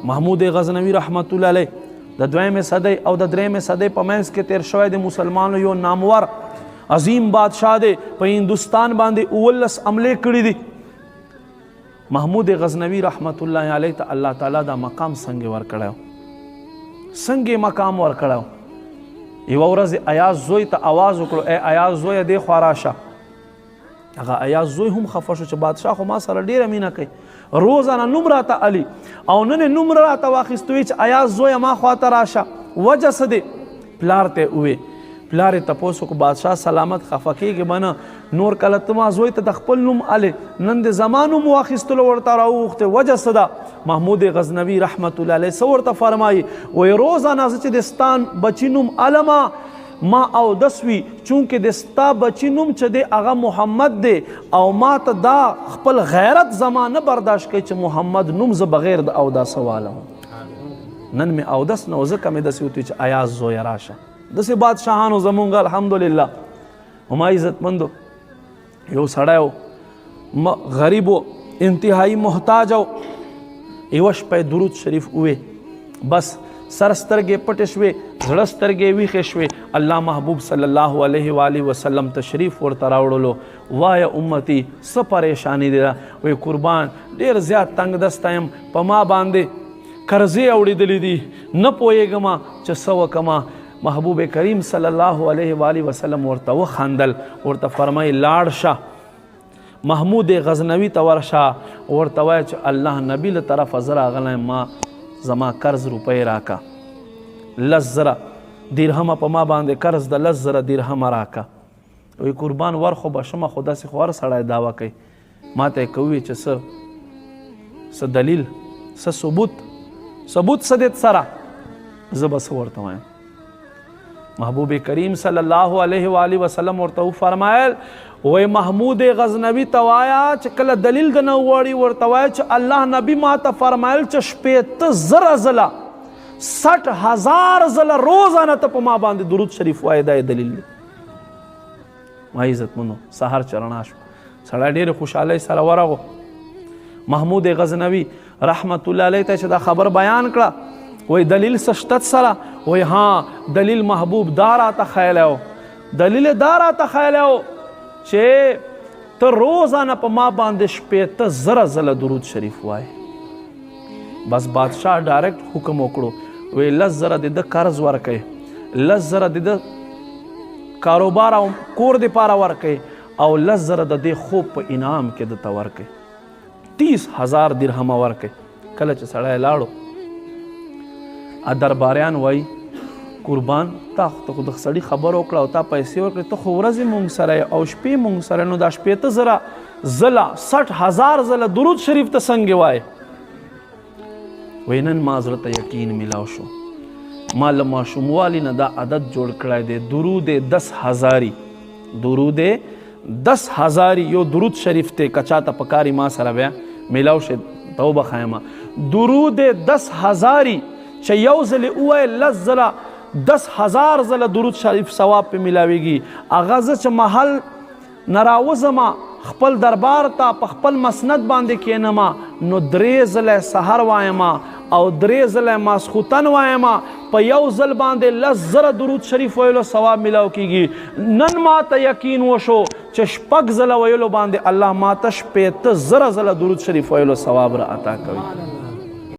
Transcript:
محمود غزنوي رحمت الله علیه د 2مې صدۍ او د 3مې صدۍ په منځ کې تیر شوی د مسلمانو یو نامور عظیم بادشاه دی په هندوستان باندې 19 حملې کړي دي. محمود غزنوي رحمت الله علیه ته الله تعالی دا مقام څنګه ورکړی، څنګه مقام ورکړی؟ یوه ورځ ایاز زوی ته آواز وکړو، ای ایاز زویه دې خوا راشه. هغه ایاز زوی هم خفه شو چې بادشاه خو ما سره ډېره مینه کوي، روزانه نوم راته علي او نن نوم راته واخیستوی چې ایاز زویه ما خواته راشه، وجه څه دی؟ پلار ته ووې، پلار یې تپوس وکړو بادشاه سلامت خفه کېږي به نه، نور کله ته ما زوی ته د خپل نوم علي نن د زما نوم واخیستلو ورته راوغوښتې، وجه څه ده؟ محمود غزنوي رحمت الله علیه څه ورته فرمایي؟ وایي روزانه زه چې د ستا بچي نوم علمه ما اودس وي، چونکې د ستا بچي نوم چې دی هغه محمد دی او ما ته دا خپل غیرت زما نه برداشت کوي چې محمد نوم زه بغیر د اوداسه والم. نن مې اودس نه و ځکه مې داسې وتوي چې ایاز زویه راشه. داسې بادشاهانو زمونږ الحمدلله. هما عزتمندو یو سړی و غریب و انتهایی محتاج و، یوه شپه درود شریف ووې، بس سر سترګې پټې شوې، زړه سترګې ویښې شوې، الله محبوب صلی الله علیه و آله وسلم تشریف ورته راوړلو. وایه امتي څه پریشانی دی؟ وایي قربان ډېر زیات تنګ دسته یم، په ما باندې قرضې اوړېدلې دي، نه پوهېږم چې څه وکړم. محبوب کریم صلی الله علیه و آله وسلم ورته وخندل، ورته فرمایي لاړ شه محمود غزنوي ته ورشه، ورته وایه چې الله نبي له طرفه زه راغلی یم، ما زما قرض روپۍ راکه، 10,000 درهمه په ما باندې قرض د 10,000 درهمه راکه. وایي قربان ور خو به شمه، خو داسې خو هر سړی دعوه کوي، ما ته یې کوي چې څه دلیل، څه ثبوت څه دی سره، زه به څه ورته وایم؟ محبوب کریم صلی الله علیه و آله وسلم ورته وفرمایل، وای محمود غزنوي ته وایه چې کله دلیل د نه وغواړي ورته وایه چې الله نبي ما ته فرمایل چې 60,000 ځله 60,000 ځله روزانه ته په ما باندې درود شریف وایه، دا یې دلیل دی. ما عزتمنو سهار چې رڼا شوه سړی ډېرې خوشحالۍ سره ورغو. محمود غزنوي رحمت الله علیه ته چې دا خبر بیان کړه، وای دلیل څه شته سره؟ وای ها دلیل محبوب دا راته ښیلی و، دلیل دا راته ښیلی و چې ته روزانه په ما باندې 60,000 ځله درود شریف وایې. بس بادشاه ډایرکټ حکم وکړو، وی 10,000 د ده قرض ورکوي، 10,000 د ده کاروبار او کور دپاره ورکوي او 10,000 د دې خوب په انعام کې دته ورکوي، 30,000 درهمه ورکوي. کله چې سړی لاړو درباریان وایي قربان تا خو د سړي خبر وکړه او تا پیسې ورکړې، ته خو ورځې مونږ سره او شپې مونږ سره، نو دا 60,000 ځله 60,000 ځله درود شریف ته څنګه وایې؟ وایي نن ما زړه ته یقین میلاو شو، ما له ماشوموالي نه دا عادت جوړ کړی دی، درود 10,000 درود 10,000 یو درود شریف ته کچا ته پکاري ما سره بیا میلاو شي ته وبخایم، درود 10,000 چې یو ځلې ووایې 10,000 ځله درود شریف ثواب پې میلاویږي. هغه زه چې محل نه راوځمه خپل دربار ته په خپل مسند باندې کښېنمه نو 3 ځله سحر وایمه او 3 ځله ماسخوتن وایمه، په یو ځل باندې 10,000 درود شریف ویلو ثواب میلاو کیږي. نن ما ته یقین وشو چې 6 ځله ویلو باندې الله ما ته 60,000 ځله درود شریف ویلو ثواب را عطا کوي.